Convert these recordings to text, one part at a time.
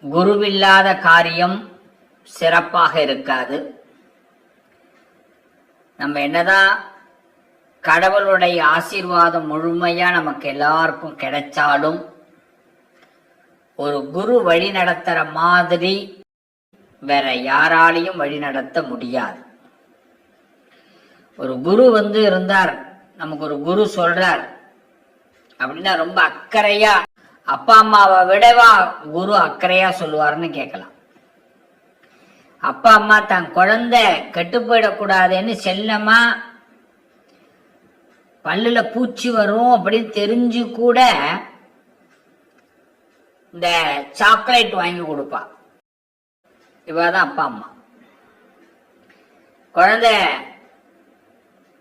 குருவில்லாத காரியம் சிறப்பாக இருக்காது. நம்ம என்னதான் கடவுளுடைய ஆசீர்வாதம் முழுமையா நமக்கு எல்லாருக்கும் கிடைச்சாலும் ஒரு குரு வழி நடத்துற மாதிரி வேற யாராலையும் வழி நடத்த முடியாது. ஒரு குரு இருந்தார், நமக்கு ஒரு குரு சொல்றார் அப்படின்னா ரொம்ப அக்கறையா, அப்பா அம்மாவை விடவா குரு அக்கறையா சொல்லுவாருன்னு கேட்கலாம். அப்பா அம்மா தன் குழந்தை கெட்டு போயிடக்கூடாதுன்னு செல்லமா பல்லுல பூச்சி வரும் அப்படின்னு தெரிஞ்சு கூட இந்த சாக்லேட் வாங்கி கொடுப்பா. இவாதான் அப்பா அம்மா. குழந்தை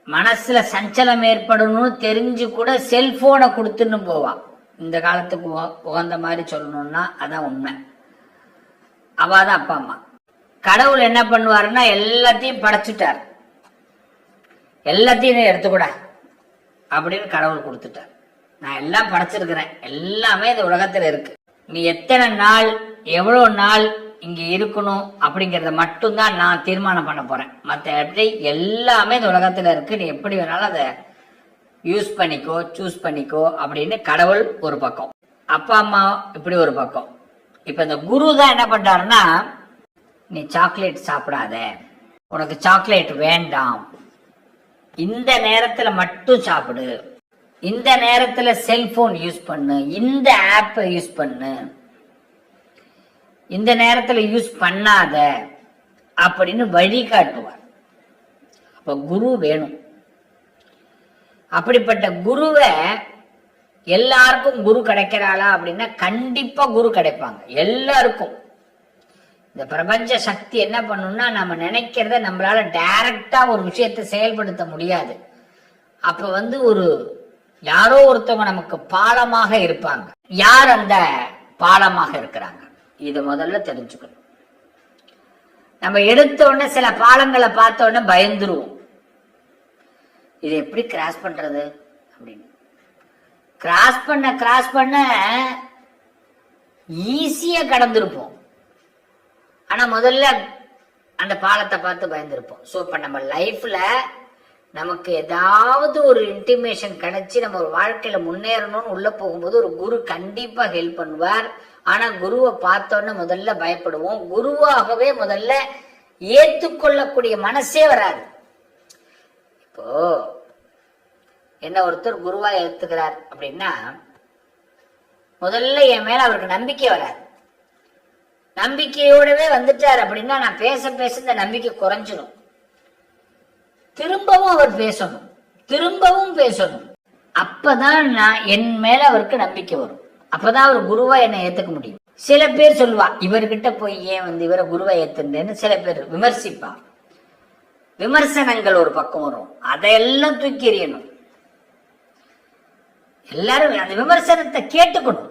மனசுல சஞ்சலம் ஏற்படணும்னு தெரிஞ்சு கூட செல்போனை கொடுத்துன்னு போவா. இந்த காலத்துக்கு உகந்த மாதிரி சொல்லணும்னா அதான் உண்மை. அவாதான் அப்பா அம்மா. கடவுள் என்ன பண்ணுவாருன்னா எல்லாத்தையும் படைச்சுட்டார், எல்லாத்தையும் எடுத்துக்கூட அப்படின்னு கடவுள் கொடுத்துட்டார். நான் எல்லாம் படைச்சிருக்கிறேன், எல்லாமே இந்த உலகத்துல இருக்கு. நீ எத்தனை நாள் எவ்வளவு நாள் இங்க இருக்கணும் அப்படிங்கறத மட்டும்தான் நான் தீர்மானம் பண்ண போறேன். மத்த எப்படி எல்லாமே இந்த உலகத்துல இருக்கு, நீ எப்படி வேணாலும் அதை யூஸ் பண்ணிக்கோ, சூஸ் பண்ணிக்கோ அப்படின்னு கடவுள் ஒரு பக்கம், அப்பா அம்மா இப்படி ஒரு பக்கம். இப்ப இந்த குரு தான் என்ன பண்றாருன்னா, நீ சாக்லேட் சாப்பிடாத, உனக்கு சாக்லேட் வேண்டாம், இந்த நேரத்துல மட்டும் சாப்பிடு, இந்த நேரத்துல செல்போன் யூஸ் பண்ணு, இந்த ஆப் யூஸ் பண்ணு, இந்த நேரத்துல யூஸ் பண்ணாத அப்படின்னு வழிகாட்டுவார். அப்ப குரு வேணும். அப்படிப்பட்ட குருவை எல்லாருக்கும் குரு கிடைக்கிறாளா அப்படின்னா கண்டிப்பா குரு கிடைப்பாங்க எல்லாருக்கும். இந்த பிரபஞ்ச சக்தி என்ன பண்ணும்னா, நம்ம நினைக்கிறத நம்மளால டைரக்டா ஒரு விஷயத்தை செயல்படுத்த முடியாது. அப்ப ஒரு யாரோ ஒருத்தவங்க நமக்கு பாலமாக இருப்பாங்க. யார் அந்த பாலமாக இருக்கிறாங்க இத முதல்ல தெரிஞ்சுக்கணும். நம்ம எடுத்த உடனே சில பாலங்களை பார்த்த உடனே பயந்துருவோம். இதை எப்படி கிராஸ் பண்றது அப்படின்னு. கிராஸ் பண்ண ஈஸியா கடந்திருப்போம். ஆனா முதல்ல அந்த பாலத்தை பார்த்து பயந்துருப்போம். சோ இப்ப நம்ம லைஃப்ல நமக்கு ஏதாவது ஒரு இன்டிமேஷன் கிடைச்சி நம்ம ஒரு வாழ்க்கையில முன்னேறணும்னு உள்ள போகும்போது ஒரு குரு கண்டிப்பா ஹெல்ப் பண்ணுவார். ஆனா குருவை பார்த்தோன்னு முதல்ல பயப்படுவோம். குருவாகவே முதல்ல ஏத்துக்கொள்ளக்கூடிய மனசே வராது. இப்போ என்ன ஒருத்தர் குருவா ஏத்துக்கிறார் அப்படின்னா முதல்ல என் மேல அவருக்கு நம்பிக்கை வராது. நம்பிக்கையோடவே வந்துட்டார் அப்படின்னா நான் பேச இந்த நம்பிக்கை குறைஞ்சிடும். திரும்பவும் அவர் பேசணும், திரும்பவும் பேசணும். அப்பதான் நான் என் மேல அவருக்கு நம்பிக்கை வரும். அப்பதான் அவர் குருவா என்னை ஏத்துக்க முடியும். சில பேர் சொல்லுவா, இவர்கிட்ட போய் ஏன் இவரை குருவா ஏத்துன்னு சில பேர் விமர்சிப்பா. விமர்சனங்கள் ஒரு பக்கம் வரும், அதையெல்லாம் தூக்கி எறியணும். எல்லாரும் அந்த விமர்சனத்தை கேட்டுக்கணும்.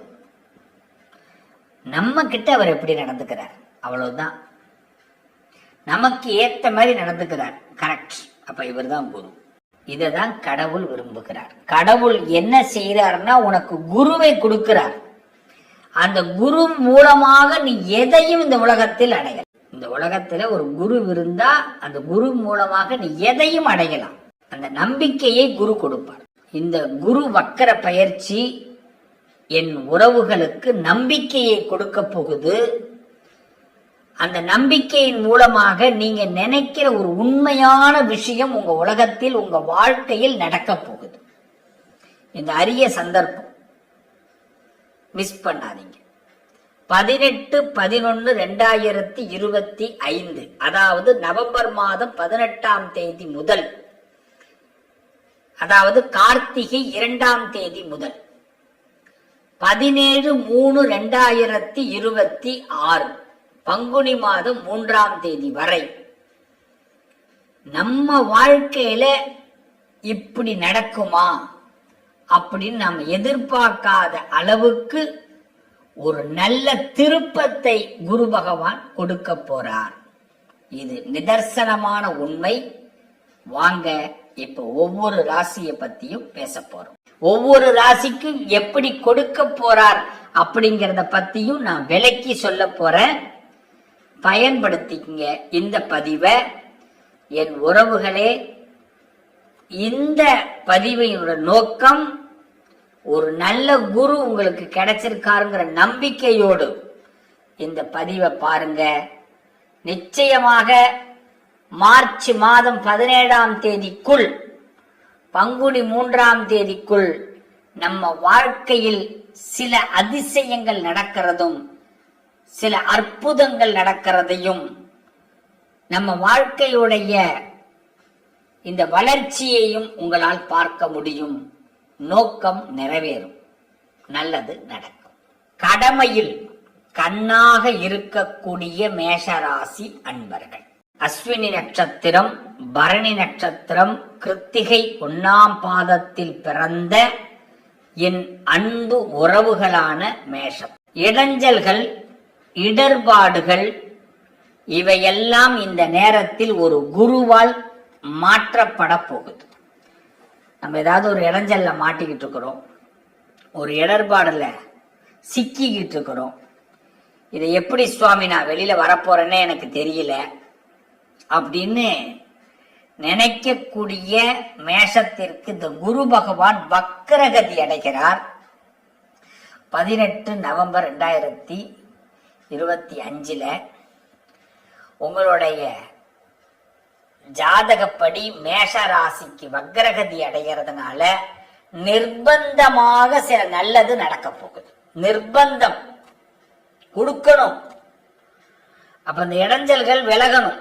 நம்ம கிட்ட அவர் எப்படி நடந்துக்கிறார் அவ்வளவுதான், நமக்கு ஏத்த மாதிரி நடந்துக்கிறார், கரெக்ட். அப்ப இவர் தான் குரு. இததான் கடவுள் விரும்புகிறார். கடவுள் என்ன செய்யறாருன்னா உனக்கு குருவை கொடுக்கிறார். அந்த குரு மூலமாக நீ எதையும் இந்த உலகத்தில் அடையலாம். இந்த உலகத்துல ஒரு குரு இருந்தா அந்த குரு மூலமாக நீ எதையும் அடையலாம். அந்த நம்பிக்கையை குரு கொடுப்பார். இந்த குரு வக்கர பயிற்சி என் உறவுகளுக்கு நம்பிக்கையை கொடுக்க போகுது. அந்த நம்பிக்கையின் மூலமாக நீங்க நினைக்கிற ஒரு உண்மையான விஷயம் உங்க உலகத்தில் உங்க வாழ்க்கையில் நடக்க போகுது. இந்த அரிய சந்தர்ப்பம் மிஸ் பண்ணாதீங்க. 18/11/2025 அதாவது நவம்பர் மாதம் 18ஆம் தேதி முதல், அதாவது கார்த்திகை 2ஆம் தேதி முதல் 17/3/2026 பங்குனி மாதம் 3ஆம் தேதி வரை நம்ம வாழ்க்கையில இப்படி நடக்குமா அப்படின்னு நாம் எதிர்பார்க்காத அளவுக்கு ஒரு நல்ல திருப்பத்தை குரு பகவான் கொடுக்க போறார். இது நிதர்சனமான உண்மை. வாங்க இப்ப ஒவ்வொரு ராசியை பத்தியும் பேச போறோம். ஒவ்வொரு ராசிக்கும் எப்படி கொடுக்க போறார் அப்படிங்கிறத பத்தியும் நான் விளக்கி சொல்ல போறேன். பயன்படுத்திக்கங்க இந்த பதிவை. என் உறவுகளே, இந்த பதிவையோட நோக்கம் ஒரு நல்ல குரு உங்களுக்கு கிடைச்சிருக்காருங்கிற நம்பிக்கையோடு இந்த பதிவை பாருங்க. நிச்சயமாக மார்ச் மாதம் 17ஆம் தேதிக்குள், பங்குனி 3ஆம் தேதிக்குள் நம்ம வாழ்க்கையில் சில அதிசயங்கள் நடக்கிறதும் சில அற்புதங்கள் நடக்கிறதையும் நம்ம வாழ்க்கையுடைய இந்த வளர்ச்சியையும் உங்களால் பார்க்க முடியும். நோக்கம் நிறைவேறும், நல்லது நடக்கும். கடமையில் கண்ணாக இருக்கக்கூடிய மேஷராசி அன்பர்கள், அஸ்வினி நட்சத்திரம், பரணி நட்சத்திரம், கிருத்திகை 1ஆம் பாதத்தில் பிறந்த என் அன்பு உறவுகளான மேஷம். இடைஞ்சல்கள், இடர்பாடுகள் இவையெல்லாம் இந்த நேரத்தில் ஒரு குருவால் மாற்றப்பட போகுது. நம்ம ஏதாவது ஒரு இடைஞ்சல்ல மாட்டிக்கிட்டு இருக்கிறோம், ஒரு இடர்பாடுல சிக்கிக்கிட்டு இருக்கிறோம். இதை எப்படி சுவாமி நான் வெளியில வரப்போறேன்னே எனக்கு தெரியல அப்படின்னு நினைக்கக்கூடிய மேஷத்திற்கு இந்த குரு பகவான் வக்ரகதி அடைகிறார். 18 நவம்பர் 2025 உங்களுடைய ஜாதகப்படி மேஷ ராசிக்கு வக்ரகதி அடைகிறதுனால நிர்பந்தமாக சில நல்லது நடக்க போகுது. நிர்பந்தம் கொடுக்கணும். அப்ப இந்த இடைஞ்சல்கள் விலகணும்.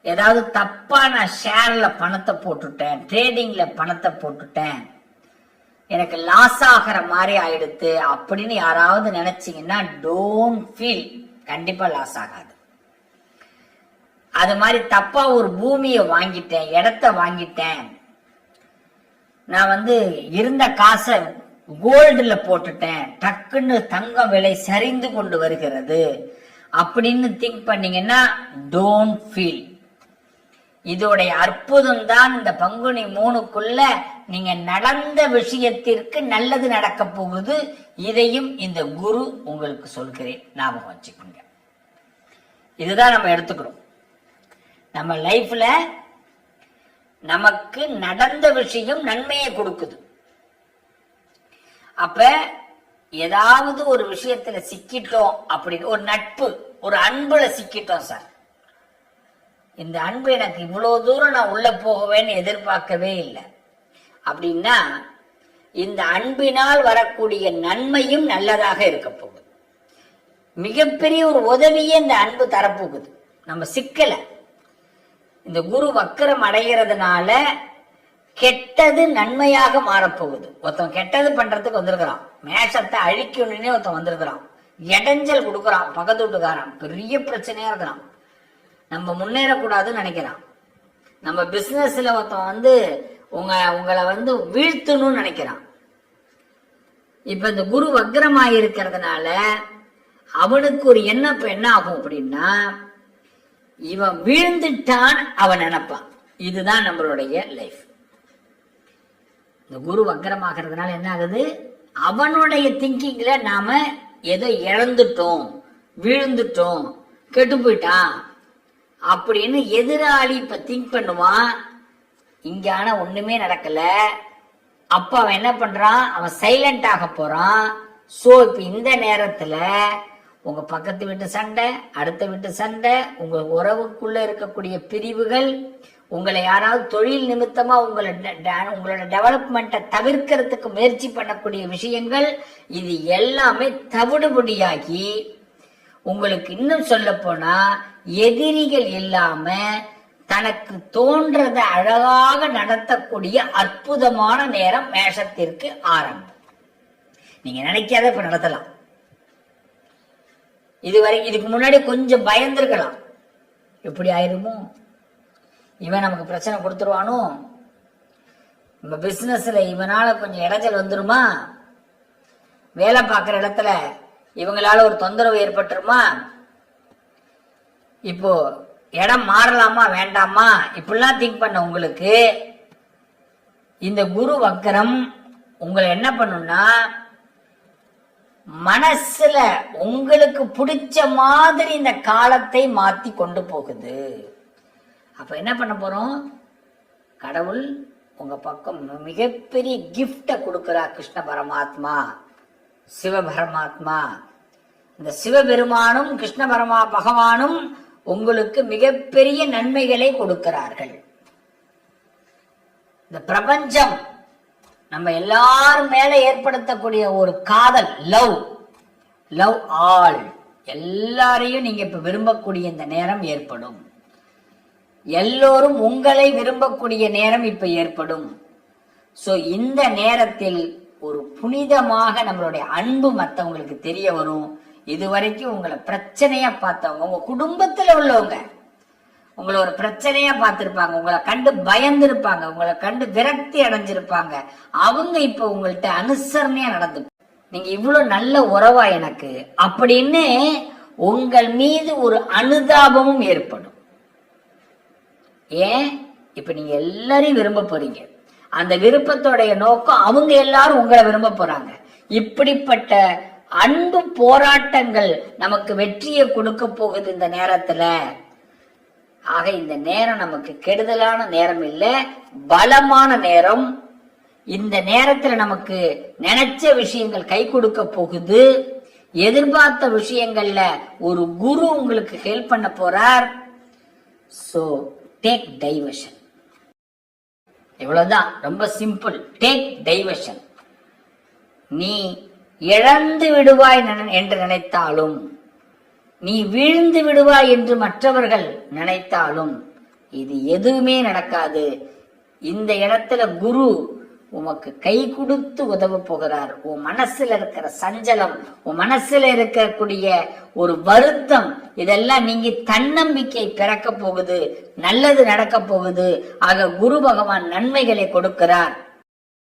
ஏதாவது தப்பா நான் ஷேர்ல பணத்தை போட்டுட்டேன், ட்ரேடிங்ல பணத்தை போட்டுட்டேன், எனக்கு லாஸ் ஆகிற மாதிரி ஆயிடுத்து அப்படின்னு யாராவது நினைச்சீங்கன்னா டோன்ட் ஃபீல். கண்டிப்பா லாஸ் ஆகாது. அது மாதிரி தப்பா ஒரு பூமியை வாங்கிட்டேன், இடத்த வாங்கிட்டேன், நான் இருந்த காசை கோல்டுல போட்டுட்டேன், டக்குன்னு தங்கம் விலை சரிந்து கொண்டு வருகிறது அப்படின்னு திங்க் பண்ணீங்கன்னா டோன்ட் ஃபீல். இதோடைய அற்புதம் தான் இந்த பங்குனி 3க்குள்ள நீங்க நடந்த விஷயத்திற்கு நல்லது நடக்க போகுது. இதையும் இந்த குரு உங்களுக்கு சொல்கிறேன், ஞாபகம் வச்சுக்கோங்க. இதுதான் நம்ம எடுத்துக்கிறோம். நம்ம லைஃப்ல நமக்கு நடந்த விஷயம் நன்மையை கொடுக்குது. அப்ப ஏதாவது ஒரு விஷயத்துல சிக்கிட்டோம் அப்படின்னு, ஒரு நட்பு, ஒரு அன்புல சிக்கிட்டோம் சார், இந்த அன்பு எனக்கு இவ்வளவு தூரம் நான் உள்ள போகவேன்னு எதிர்பார்க்கவே இல்லை அப்படின்னா இந்த அன்பினால் வரக்கூடிய நன்மையும் நல்லதாக இருக்க போகுது. மிகப்பெரிய ஒரு உதவியே இந்த அன்பு தரப்போகுது. நம்ம சிக்கல இந்த குரு வக்கரம் அடைகிறதுனால கெட்டது நன்மையாக மாறப்போகுது. ஒருத்தன் கெட்டது பண்றதுக்கு வந்திருக்கிறான், மேஷத்தை அழிக்கணும்னே ஒருத்தன் வந்திருக்கிறான், இடைஞ்சல் கொடுக்கறான், பக்கத்து வீட்டுக்காரன் பெரிய பிரச்சனையா இருக்கிறான், நம்ம முன்னேறக்கூடாதுன்னு நினைக்கிறான், நம்ம பிசினஸ்ல ஒருத்தன் உங்களை வீழ்த்தணும்னு நினைக்கிறான். இப்ப இந்த குரு வக்ரமாய் இருக்கிறதுனால அவனுக்கு ஒரு எண்ணம் என்ன ஆகும் அப்படின்னா, இவன் வீழ்ந்துட்டான் அவன் நினைப்பான். இதுதான் நம்மளுடைய லைஃப். இந்த குரு வக்ரமாகிறதுனால என்ன ஆகுது, அவனுடைய திங்கிங்ல நாம ஏதோ இழந்துட்டோம், வீழ்ந்துட்டோம், கெட்டு போயிட்டான் அப்படின்னு எதிராளி இப்ப திங்க் பண்ணுவான். இங்க ஆனா ஒண்ணுமே நடக்கல. அப்ப அவன் என்ன பண்றான், அவன் சைலண்ட் ஆக போறான். சோ இப்ப இந்த நேரத்துல உங்க பக்கத்து வீட்டு சண்டை, அடுத்த வீட்டு சண்டை, உங்க உறவுக்குள்ள இருக்கக்கூடிய பிரிவுகள், உங்களை யாராவது தொழில் நிமித்தமா உங்களோட டெவலப்மெண்ட்டை தவிர்க்கிறதுக்கு முயற்சி பண்ணக்கூடிய விஷயங்கள், இது எல்லாமே தவிடுபடியாகி உங்களுக்கு இன்னும் சொல்ல போனா எதிரிகள் இல்லாம தனக்கு தோன்றதை அழகாக நடத்தக்கூடிய அற்புதமான நேரம் மேஷத்திற்கு ஆரம்பம். நீங்க நினைக்காத இப்ப நடத்தலாம். இதுக்கு முன்னாடி கொஞ்சம் பயந்துருக்கலாம், எப்படி ஆயிருமோ, இவன் நமக்கு பிரச்சனை கொடுத்துருவானோ, நம்ம பிசினஸ்ல இவனால கொஞ்சம் இடைஞ்சல் வந்துருமா, வேலை பார்க்குற இடத்துல இவங்களால ஒரு தொந்தரவு ஏற்பட்டுருமா, இப்போ இடம் மாறலாமா வேண்டாமா, இப்படிலாம் திங்க் பண்ண உங்களுக்கு இந்த குரு வக்கரம் உங்களை என்ன பண்ணும்னா மனசுல உங்களுக்கு பிடிச்ச மாதிரி இந்த காலத்தை மாத்தி கொண்டு போகுது. அப்ப என்ன பண்ண போறோம்? கடவுள் உங்க பக்கம் மிகப்பெரிய கிஃப்ட கொடுக்கிறார். கிருஷ்ண பரமாத்மா, சிவ பரமாத்மா. இந்த சிவபெருமானும் கிருஷ்ண பகவானும் உங்களுக்கு மிகப்பெரிய நன்மைகளை கொடுக்கிறார்கள். இந்த பிரபஞ்சம் நம்ம எல்லாரும் மேல ஏற்படுத்தக்கூடிய ஒரு காதல், லவ் ஆல், எல்லாரையும் நீங்க இப்ப விரும்பக்கூடிய இந்த நேரம் ஏற்படும். எல்லோரும் உங்களை விரும்பக்கூடிய நேரம் இப்ப ஏற்படும். சோ இந்த நேரத்தில் ஒரு புனிதமாக நம்மளுடைய அன்பு மத்தவங்களுக்கு தெரிய வரும். இதுவரைக்கும் உங்களை பிரச்சனையா பார்த்தவங்க, உங்க குடும்பத்துல உள்ளவங்க உங்களை ஒரு பிரச்சனையா பார்த்திருப்பாங்க, உங்களை கண்டு பயந்துருப்பாங்க, உங்களை கண்டு விரக்தி அடைஞ்சிருப்பாங்க. அவங்க இப்ப உங்கள்ட்ட அனுசரணையா நடந்து, நீங்க இவ்வளவு நல்ல உறவா எனக்கு அப்படின்னு உங்கள் மீது ஒரு அனுதாபமும் ஏற்படும். ஏன்? இப்ப நீங்க எல்லாரையும் விரும்ப போறீங்க. அந்த விருப்பத்தோடைய நோக்கம் அவங்க எல்லாரும் உங்களை விரும்ப போறாங்க. இப்படிப்பட்ட அன்பு போராட்டங்கள் நமக்கு வெற்றியை கொடுக்க போகுது இந்த நேரத்துல. ஆக இந்த நேரம் நமக்கு கெடுதலான நேரம் இல்ல, பலமான நேரம். இந்த நேரத்துல நமக்கு நினைச்ச விஷயங்கள் கை கொடுக்க போகுது. எதிர்பார்த்த விஷயங்கள்ல ஒரு குரு உங்களுக்கு ஹெல்ப் பண்ண போறார். So take diversion. இவ்வளவுதான், ரொம்ப சிம்பிள். Take diversion. நீ இழந்து விடுவாய் என்று நினைத்தாலும், நீ வீழ்ந்து விடுவாய் என்று மற்றவர்கள் நினைத்தாலும் இது எதுவுமே நடக்காது. இந்த இடத்துல குரு உமக்கு கை கொடுத்து உதவ போகிறார். உன் மனசுல இருக்கிற சஞ்சலம், உன் மனசுல இருக்கக்கூடிய ஒரு வருத்தம், இதெல்லாம் நீங்க தன்னம்பிக்கை பிறக்க போகுது. நல்லது நடக்க போகுது. ஆக குரு பகவான் நன்மைகளை கொடுக்கிறார்.